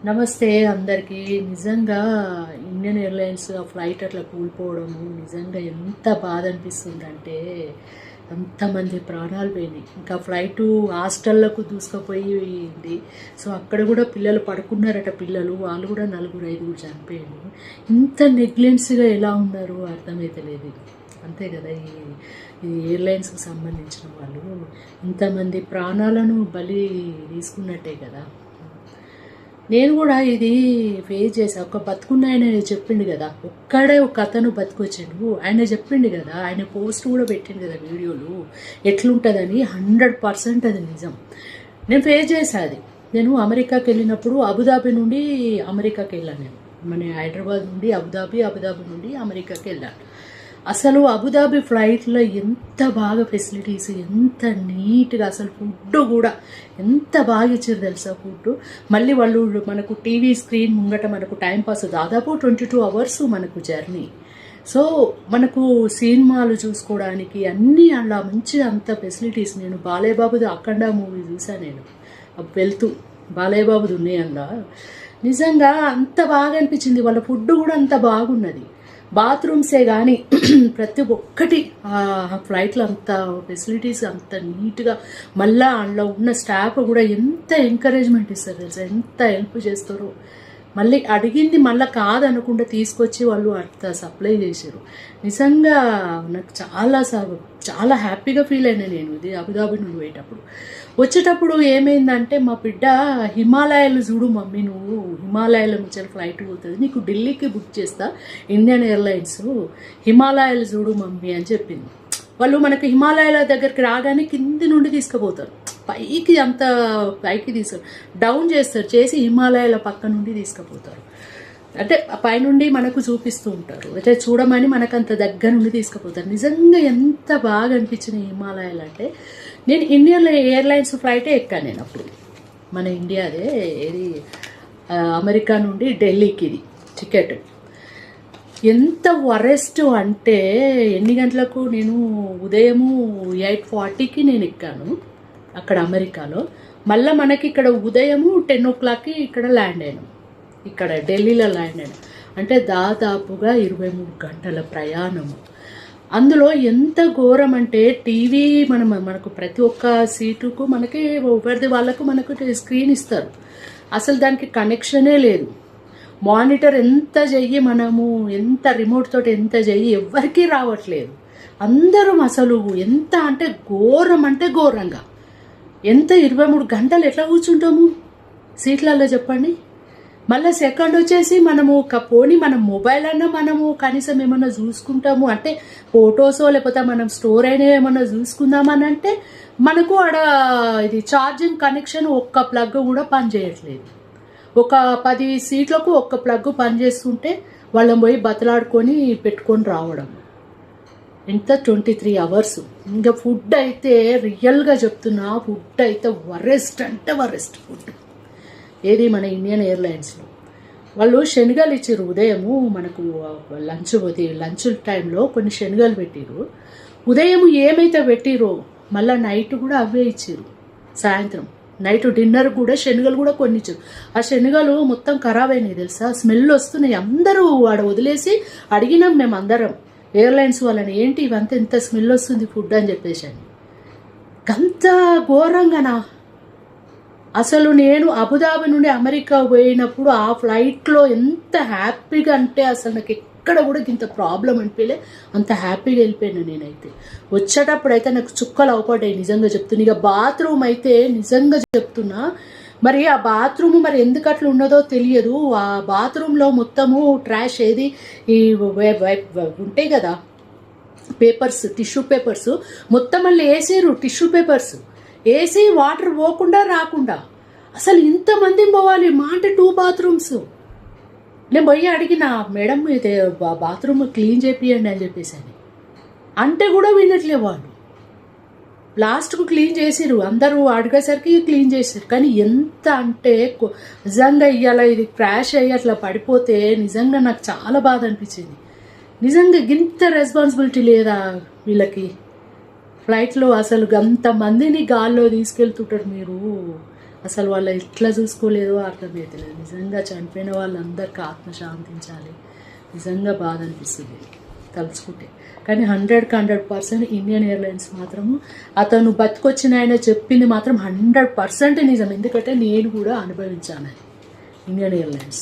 నమస్తే అందరికీ. నిజంగా ఇండియన్ ఎయిర్లైన్స్ ఫ్లైట్ అట్లా కూలిపోవడము నిజంగా ఎంత బాధ అనిపిస్తుందంటే, అంతమంది ప్రాణాలు పోయినాయి. ఇంకా ఫ్లైటు హాస్టళ్లకు దూసుకుపోయింది. సో అక్కడ కూడా పిల్లలు పడుకున్నారట. పిల్లలు వాళ్ళు కూడా 4-5 చనిపోయారు. ఇంత నెగ్లెన్స్గా ఎలా ఉన్నారు అర్థమైతే లేదు. అంతే కదా, ఈ ఎయిర్లైన్స్కి సంబంధించిన వాళ్ళు ఇంతమంది ప్రాణాలను బలి తీసుకున్నట్టే కదా. నేను కూడా ఇది ఫేస్ చేసా. ఒక బతుకున్న ఆయన చెప్పిండు కదా, ఒక్కడే ఒక అతను బతుకొచ్చాడు. ఆయన చెప్పిండు కదా, ఆయన పోస్ట్ కూడా పెట్టిండు కదా వీడియోలు, ఎట్లుంటుందని. 100% అది నిజం. నేను ఫేస్ చేసా అది. నేను అమెరికాకి వెళ్ళినప్పుడు అబుదాబి నుండి అమెరికాకి వెళ్ళాను. నేను మన హైదరాబాద్ నుండి అబుదాబి నుండి అమెరికాకి వెళ్ళాను. అసలు అబుదాబి ఫ్లైట్లో ఎంత బాగా ఫెసిలిటీస్, ఎంత నీట్గా, అసలు ఫుడ్ కూడా ఎంత బాగా ఇచ్చారు తెలుసా ఫుడ్. మళ్ళీ వాళ్ళు మనకు టీవీ స్క్రీన్ ముంగట మనకు టైంపాస్, దాదాపు 22 అవర్స్ మనకు జర్నీ. సో మనకు సినిమాలు చూసుకోవడానికి అన్నీ అలా మంచి అంత ఫెసిలిటీస్. నేను బాలయ్యబాబుది అఖండ మూవీ చూసాను. నేను వెళ్తూ బాలయ్యబాబుది ఉన్నాయి అలా. నిజంగా అంత బాగా అనిపించింది. వాళ్ళ ఫుడ్ కూడా అంత బాగున్నది. బాత్రూమ్సే కానీ ప్రతి ఒక్కటి ఫ్లైట్లో అంత ఫెసిలిటీస్, అంత నీట్గా. మళ్ళీ అందులో ఉన్న స్టాఫ్ కూడా ఎంత ఎంకరేజ్మెంట్ ఇస్తారు తెలుసా, ఎంత హెల్ప్ చేస్తారో. మళ్ళీ అడిగింది మళ్ళీ కాదనకుండా తీసుకొచ్చి వాళ్ళు అంత సప్లై చేశారు. నిజంగా నాకు చాలా హ్యాపీగా ఫీల్ అయినా నేను ఇది అబుదాబి నుండి పోయేటప్పుడు. వచ్చేటప్పుడు ఏమైందంటే, మా బిడ్డ హిమాలయాలు చూడు మమ్మీ, నువ్వు హిమాలయాల నుంచి ఫ్లైట్ పోతుంది, నీకు ఢిల్లీకి బుక్ చేస్తా ఇండియన్ ఎయిర్లైన్స్, హిమాలయాలు చూడు మమ్మీ అని చెప్పింది. వాళ్ళు మనకు హిమాలయాల దగ్గరికి రాగానే కింది నుండి తీసుకుపోతారు, పైకి తీస్తారు, డౌన్ చేస్తారు, చేసి హిమాలయాల పక్క నుండి తీసుకుపోతారు. అంటే పైనుండి మనకు చూపిస్తూ ఉంటారు, అయితే చూడమని మనకు అంత దగ్గర నుండి తీసుకుపోతారు. నిజంగా ఎంత బాగా అనిపించిన హిమాలయాలు అంటే. నేను ఇండియన్ ఎయిర్లైన్స్ ఫ్లైటే ఎక్కాను నేను అప్పుడు. మన ఇండియాదే, ఇది అమెరికా నుండి ఢిల్లీకి ఇది టికెట్. ఎంత వరెస్ట్ అంటే, ఎన్ని గంటలకు నేను ఉదయము 8:40కి నేను ఎక్కాను అక్కడ అమెరికాలో. మళ్ళీ మనకి ఇక్కడ ఉదయము 10 o'clockకి ఇక్కడ ల్యాండ్ అయ్యాను, ఇక్కడ ఢిల్లీలో ల్యాండ్ అయ్యాను. అంటే దాదాపుగా 23 గంటల ప్రయాణము. అందులో ఎంత ఘోరం అంటే, టీవీ మనకు ప్రతి ఒక్క సీటుకు మనకి ఎవరిది వాళ్ళకు మనకు స్క్రీన్ ఇస్తారు. అసలు దానికి కనెక్షనే లేదు. మానిటర్ ఎంత చెయ్యి, మనము ఎంత రిమోట్ తోటి ఎంత చెయ్యి, ఎవరికీ రావట్లేదు. అందరం అసలు ఎంత అంటే ఘోరంగా. ఎంత 23 గంటలు ఎట్లా కూర్చుంటాము సీట్లలో చెప్పండి. మళ్ళీ సెకండ్ వచ్చేసి మనము పోనీ మనం మొబైల్ అన్నా మనము కనీసం ఏమన్నా చూసుకుంటాము అంటే, ఫొటోసో లేకపోతే మనం స్టోర్ అయినా ఏమన్నా చూసుకుందామని అంటే, మనకు ఆడ ఇది ఛార్జింగ్ కనెక్షన్ ఒక్క ప్లగ్ కూడా పనిచేయట్లేదు. ఒక 10 సీట్లకు ఒక్క ప్లగ్ పనిచేస్తుంటే వాళ్ళని పోయి బతలాడుకొని పెట్టుకొని రావడం. ఎంత 23 అవర్స్. ఇంకా ఫుడ్ అయితే రియల్గా చెప్తున్నా, ఫుడ్ అయితే వరెస్ట్ ఫుడ్. ఏది మన ఇండియన్ ఎయిర్లైన్స్లో వాళ్ళు శనగలు ఇచ్చారు. ఉదయము మనకు లంచ్ టైంలో కొన్ని శనగలు పెట్టిరు. ఉదయం ఏమైతే పెట్టిరో మళ్ళీ నైట్ కూడా అవే ఇచ్చారు. సాయంత్రం నైట్ డిన్నర్ కూడా శనగలు కూడా కొన్ని ఇచ్చారు. ఆ శనగలు మొత్తం ఖరాబ్ అయినాయి తెలుసా, స్మెల్ వస్తున్నాయి. అందరూ ఆడ వదిలేసి అడిగినాం మేము అందరం ఎయిర్లైన్స్ వాళ్ళని, ఏంటి ఇవంతా ఎంత స్మెల్ వస్తుంది ఫుడ్ అని చెప్పేసి. అంత ఘోరంగానా. అసలు నేను అబుదాబి నుండి అమెరికా పోయినప్పుడు ఆ ఫ్లైట్లో ఎంత హ్యాపీగా అంటే, అసలు నాకు ఎక్కడ కూడా ఇంత ప్రాబ్లం అనిపించలే, అంత హ్యాపీగా వెళ్ళిపోయాను నేనైతే. వచ్చేటప్పుడు అయితే నాకు చుక్కలు అవపడ్డాయి నిజంగా చెప్తున్నా. ఇక బాత్రూమ్ అయితే నిజంగా చెప్తున్నా, మరి ఆ బాత్రూమ్ మరి ఎందుకు అట్లా ఉన్నదో తెలియదు. ఆ బాత్రూంలో మొత్తము ట్రాష్, ఏది ఈ ఉంటాయి కదా పేపర్స్, టిష్యూ పేపర్స్ మొత్తం మళ్ళీ వేసారు. టిష్యూ పేపర్స్ వేసి వాటర్ పోకుండా రాకుండా. అసలు ఇంతమంది పోవాలి మా అంటే 2 బాత్రూమ్స్. నేను పోయి అడిగిన, మేడం ఇది బాత్రూమ్ క్లీన్ చేపియండి అని చెప్పేసి అంటే కూడా వినట్లే వాళ్ళు. లాస్ట్కు క్లీన్ చేసిరు, అందరూ అడిగేసరికి క్లీన్ చేసారు. కానీ ఎంత అంటే నిజంగా ఇవాళ ఇది క్రాష్ అయ్యి అట్లా పడిపోతే నిజంగా నాకు చాలా బాధ అనిపించింది. నిజంగా ఇంత రెస్పాన్సిబిలిటీ లేదా వీళ్ళకి ఫ్లైట్లో. అసలు అంతమందిని గాల్లో తీసుకెళ్తుంటారు మీరు, అసలు వాళ్ళు ఎట్లా చూసుకోలేదో అర్థమవుతలేదు. నిజంగా చనిపోయిన వాళ్ళందరికీ ఆత్మ శాంతించాలి. నిజంగా బాధ అనిపిస్తుంది తలుచుకుంటే. కానీ 100% ఇండియన్ ఎయిర్లైన్స్ మాత్రము అతను బతికొచ్చిన ఆయన చెప్పింది మాత్రం 100% నిజం. ఎందుకంటే నేను కూడా అనుభవించాను ఇండియన్ ఎయిర్లైన్స్.